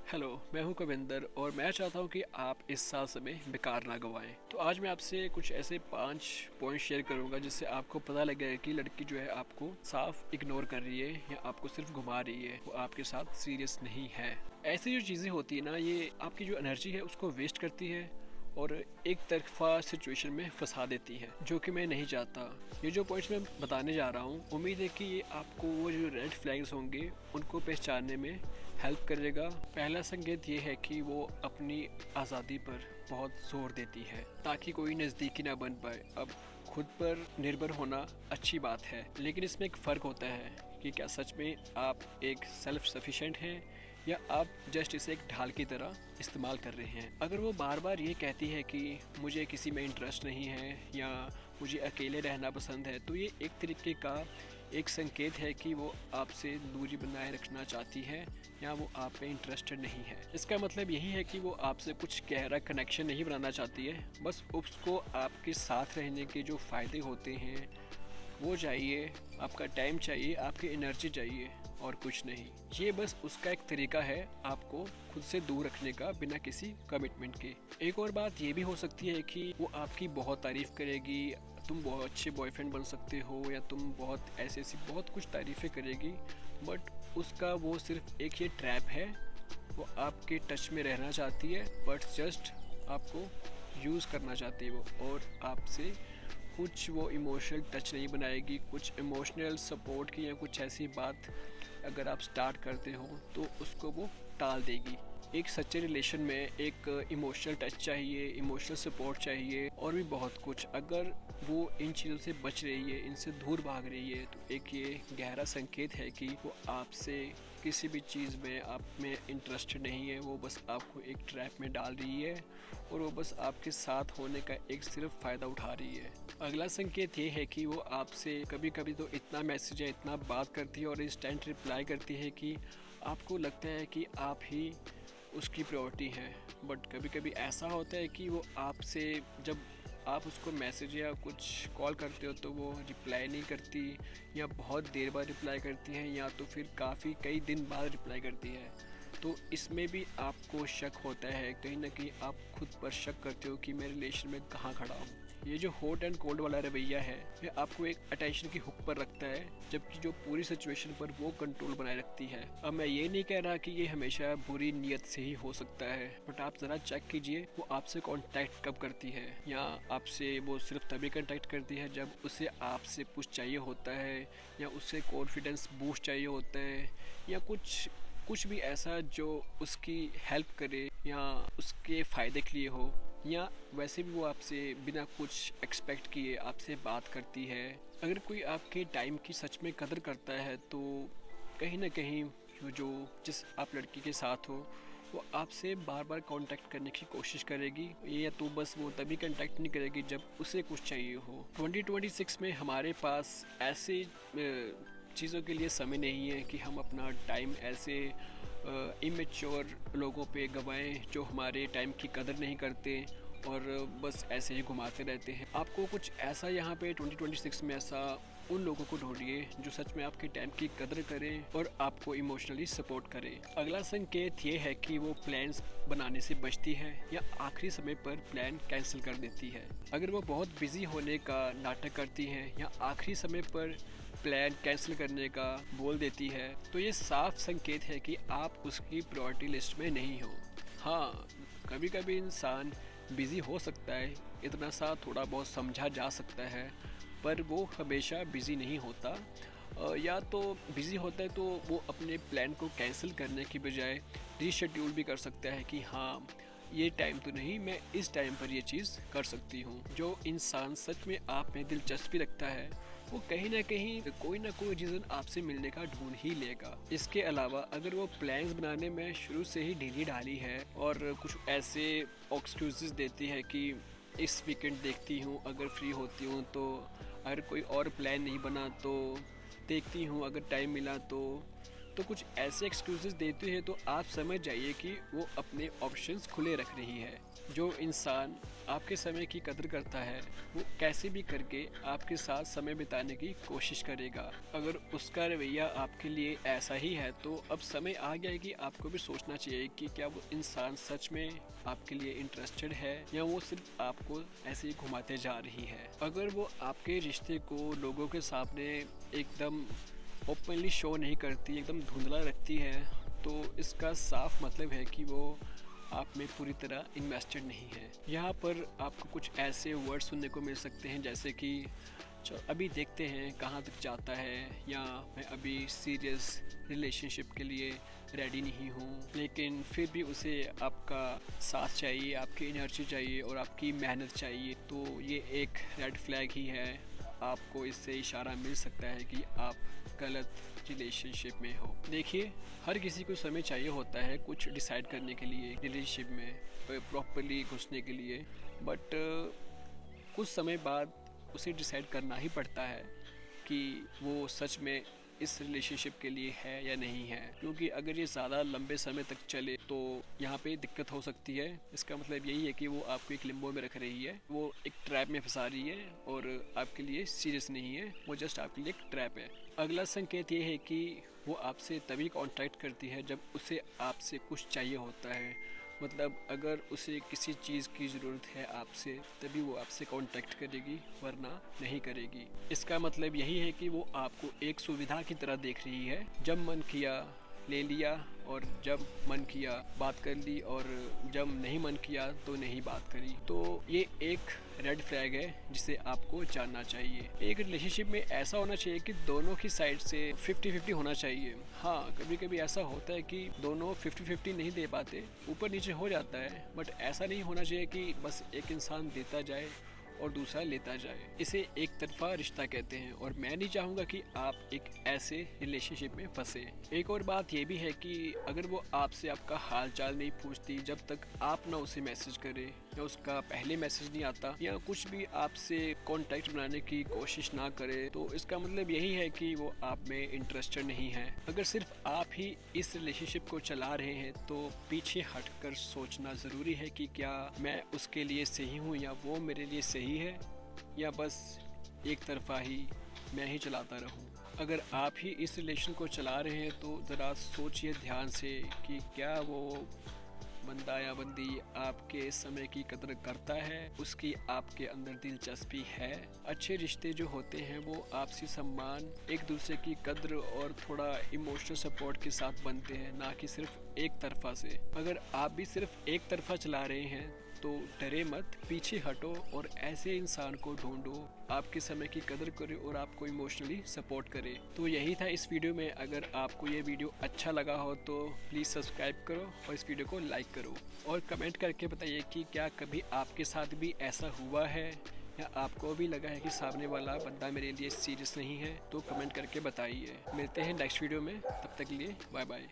Hello, मैं हूं कविंदर और मैं चाहता हूं कि आप इस साल समय बेकार ना गवाएं। तो आज मैं आपसे कुछ ऐसे 5 पॉइंट शेयर करूंगा जिससे आपको पता लगेगा कि लड़की जो है आपको साफ इग्नोर कर रही है या आपको सिर्फ घुमा रही है, वो आपके साथ सीरियस नहीं है। ऐसी जो चीज़ें होती है ना, ये आपकी जो एनर्जी है उसको वेस्ट करती है और एक तरफा सिचुएशन में फंसा देती है, जो कि मैं नहीं चाहता। ये जो पॉइंट्स मैं बताने जा रहा हूँ, उम्मीद है कि ये आपको वो जो रेड फ्लैग्स होंगे उनको पहचानने में हेल्प करेगा। पहला संकेत ये है कि वो अपनी आज़ादी पर बहुत जोर देती है ताकि कोई नज़दीकी ना बन पाए। अब खुद पर निर्भर होना अच्छी बात है, लेकिन इसमें एक फ़र्क होता है कि क्या सच में आप एक सेल्फ सफिशेंट हैं या आप जस्ट इसे एक ढाल की तरह इस्तेमाल कर रहे हैं। अगर वो बार बार ये कहती है कि मुझे किसी में इंटरेस्ट नहीं है या मुझे अकेले रहना पसंद है, तो ये एक तरीके का एक संकेत है कि वो आपसे दूरी बनाए रखना चाहती है या वो आप पे इंटरेस्टेड नहीं है। इसका मतलब यही है कि वो आपसे कुछ गहरा कनेक्शन नहीं बनाना चाहती है, बस उसको आपके साथ रहने के जो फ़ायदे होते हैं वो चाहिए, आपका टाइम चाहिए, आपकी एनर्जी चाहिए और कुछ नहीं। ये बस उसका एक तरीका है आपको खुद से दूर रखने का बिना किसी कमिटमेंट के। एक और बात ये भी हो सकती है कि वो आपकी बहुत तारीफ़ करेगी, तुम बहुत अच्छे बॉयफ्रेंड बन सकते हो या तुम बहुत ऐसी ऐसी बहुत कुछ तारीफ़ें करेगी, बट उसका वो सिर्फ एक ये ट्रैप है। वो आपके टच में रहना चाहती है बट जस्ट आपको यूज़ करना चाहती है वो, और आपसे कुछ वो इमोशनल टच नहीं बनाएगी, कुछ इमोशनल सपोर्ट की या कुछ ऐसी बात अगर आप स्टार्ट करते हो तो उसको वो टाल देगी। एक सच्चे रिलेशन में एक इमोशनल टच चाहिए, इमोशनल सपोर्ट चाहिए और भी बहुत कुछ। अगर वो इन चीज़ों से बच रही है, इनसे दूर भाग रही है, तो एक ये गहरा संकेत है कि वो आपसे किसी भी चीज़ में आप में इंटरेस्टेड नहीं है। वो बस आपको एक ट्रैप में डाल रही है और वो बस आपके साथ होने का एक सिर्फ फ़ायदा उठा रही है। अगला संकेत ये है कि वो आपसे कभी कभी तो इतना मैसेज है, इतना बात करती है और इंस्टेंट रिप्लाई करती है कि आपको लगता है कि आप ही उसकी प्रायोरिटी है। बट कभी कभी ऐसा होता है कि वो आपसे जब आप उसको मैसेज या कुछ कॉल करते हो तो वो रिप्लाई नहीं करती या बहुत देर बाद रिप्लाई करती है या तो फिर काफ़ी कई दिन बाद रिप्लाई करती है। तो इसमें भी आपको शक होता है, कहीं ना कहीं आप खुद पर शक करते हो कि मैं रिलेशन में कहाँ खड़ा हूँ। ये जो हॉट एंड कोल्ड वाला रवैया है, ये आपको एक अटेंशन की हुक पर रखता है, जबकि जो पूरी सिचुएशन पर वो कंट्रोल बनाए रखती है। अब मैं ये नहीं कह रहा कि ये हमेशा बुरी नीयत से ही हो सकता है, बट आप ज़रा चेक कीजिए वो आपसे कांटेक्ट कब करती है, या आपसे वो सिर्फ तभी कांटेक्ट करती है जब उसे आपसे कुछ चाहिए होता है या उसे कॉन्फिडेंस बूस्ट चाहिए होता है या कुछ कुछ भी ऐसा जो उसकी हेल्प करे या उसके फ़ायदे के लिए हो, या वैसे भी वो आपसे बिना कुछ एक्सपेक्ट किए आपसे बात करती है। अगर कोई आपके टाइम की सच में कदर करता है तो कहीं ना कहीं वो जो जिस आप लड़की के साथ हो वो आपसे बार बार कांटेक्ट करने की कोशिश करेगी, या तो बस वो तभी कांटेक्ट नहीं करेगी जब उसे कुछ चाहिए हो। 2026 में हमारे पास ऐसे चीज़ों के लिए समय नहीं है कि हम अपना टाइम ऐसे इमेच्योर लोगों पे गवाएं जो हमारे टाइम की कदर नहीं करते और बस ऐसे ही घुमाते रहते हैं। आपको कुछ ऐसा यहाँ पे 2026 में ऐसा उन लोगों को ढूंढिए जो सच में आपके टाइम की कदर करें और आपको इमोशनली सपोर्ट करें। अगला संकेत ये है कि वो प्लान्स बनाने से बचती है या आखिरी समय पर प्लान कैंसिल कर देती है। अगर वो बहुत बिजी होने का नाटक करती है या आखिरी समय पर प्लान कैंसिल करने का बोल देती है, तो ये साफ संकेत है कि आप उसकी प्रायोरिटी लिस्ट में नहीं हो। हाँ, कभी कभी इंसान बिज़ी हो सकता है, इतना सा थोड़ा बहुत समझा जा सकता है, पर वो हमेशा बिज़ी नहीं होता। या तो बिज़ी होता है तो वो अपने प्लान को कैंसिल करने की बजाय रीशेड्यूल भी कर सकता है कि हाँ, ये टाइम तो नहीं, मैं इस टाइम पर ये चीज़ कर सकती हूँ। जो इंसान सच में आप में दिलचस्पी रखता है वो कहीं ना कोई रीज़न आपसे मिलने का ढूंढ ही लेगा। इसके अलावा अगर वो प्लान्स बनाने में शुरू से ही ढीली ढाली है और कुछ ऐसे एक्सक्यूजेस देती है कि इस वीकेंड देखती हूँ अगर फ्री होती हूँ, तो अगर कोई और प्लान नहीं बना तो देखती हूँ अगर टाइम मिला तो कुछ ऐसे एक्सक्यूजेस देते हैं तो आप समझ जाइए कि वो अपने ऑप्शंस खुले रख रही है। जो इंसान आपके समय की कदर करता है वो कैसे भी करके आपके साथ समय बिताने की कोशिश करेगा। अगर उसका रवैया आपके लिए ऐसा ही है तो अब समय आ गया है कि आपको भी सोचना चाहिए कि क्या वो इंसान सच में आपके लिए इंटरेस्टेड है या वो सिर्फ आपको ऐसे ही घुमाते जा रही है। अगर वो आपके रिश्ते को लोगों के सामने एकदम ओपनली शो नहीं करती, एकदम धुंधला रखती है, तो इसका साफ मतलब है कि वो आप में पूरी तरह इन्वेस्टेड नहीं है। यहाँ पर आपको कुछ ऐसे वर्ड सुनने को मिल सकते हैं जैसे कि अभी देखते हैं कहाँ तक जाता है, या मैं अभी सीरियस रिलेशनशिप के लिए रेडी नहीं हूँ, लेकिन फिर भी उसे आपका साथ चाहिए, आपकी एनर्जी चाहिए और आपकी मेहनत चाहिए, तो ये एक रेड फ्लैग ही है। आपको इससे इशारा मिल सकता है कि आप गलत रिलेशनशिप में हो। देखिए, हर किसी को समय चाहिए होता है कुछ डिसाइड करने के लिए, रिलेशनशिप में प्रॉपरली घुसने के लिए, बट कुछ समय बाद उसे डिसाइड करना ही पड़ता है कि वो सच में इस रिलेशनशिप के लिए है या नहीं है। क्योंकि अगर ये ज़्यादा लंबे समय तक चले तो यहाँ पे दिक्कत हो सकती है। इसका मतलब यही है कि वो आपको एक लिम्बो में रख रही है, वो एक ट्रैप में फंसा रही है और आपके लिए सीरियस नहीं है, वो जस्ट आपके लिए एक ट्रैप है। अगला संकेत ये है कि वो आपसे तभी कांटेक्ट करती है जब उसे आपसे कुछ चाहिए होता है। मतलब अगर उसे किसी चीज़ की ज़रूरत है आपसे, तभी वो आपसे कांटेक्ट करेगी, वरना नहीं करेगी। इसका मतलब यही है कि वो आपको एक सुविधा की तरह देख रही है। जब मन किया ले लिया, और जब मन किया बात कर ली, और जब नहीं मन किया तो नहीं बात करी। तो ये एक रेड फ्लैग है जिसे आपको जानना चाहिए। एक रिलेशनशिप में ऐसा होना चाहिए कि दोनों की साइड से 50-50 होना चाहिए। हाँ, कभी कभी ऐसा होता है कि दोनों 50-50 नहीं दे पाते, ऊपर नीचे हो जाता है, बट ऐसा नहीं होना चाहिए कि बस एक इंसान देता जाए और दूसरा लेता जाए। इसे एक तरफा रिश्ता कहते हैं और मैं नहीं चाहूँगा कि आप एक ऐसे रिलेशनशिप में फंसे। एक और बात ये भी है कि अगर वो आपसे आपका हाल चाल नहीं पूछती जब तक आप ना उसे मैसेज करे, या उसका पहले मैसेज नहीं आता, या कुछ भी आपसे कांटेक्ट बनाने की कोशिश ना करे, तो इसका मतलब यही है कि वो आप में इंटरेस्टेड नहीं है। अगर सिर्फ आप ही इस रिलेशनशिप को चला रहे हैं तो पीछे हटकर सोचना ज़रूरी है कि क्या मैं उसके लिए सही हूँ या वो मेरे लिए सही है, या बस एक तरफा ही मैं ही चलाता रहूँ। अगर आप ही इस रिलेशन को चला रहे हैं तो ज़रा सोचिए ध्यान से कि क्या वो बंदा या बंदी आपके समय की कदर करता है, उसकी आपके अंदर दिलचस्पी है। अच्छे रिश्ते जो होते हैं वो आपसी सम्मान, एक दूसरे की कद्र और थोड़ा इमोशनल सपोर्ट के साथ बनते हैं, ना कि सिर्फ एक तरफा से। अगर आप भी सिर्फ एक तरफा चला रहे हैं तो डरे मत, पीछे हटो और ऐसे इंसान को ढूंढो आपके समय की कदर करे और आपको इमोशनली सपोर्ट करे। तो यही था इस वीडियो में। अगर आपको ये वीडियो अच्छा लगा हो तो प्लीज़ सब्सक्राइब करो और इस वीडियो को लाइक करो, और कमेंट करके बताइए कि क्या कभी आपके साथ भी ऐसा हुआ है, या आपको भी लगा है कि सामने वाला बंदा मेरे लिए सीरियस नहीं है। तो कमेंट करके बताइए। मिलते हैं नेक्स्ट वीडियो में, तब तक के लिए बाय बाय।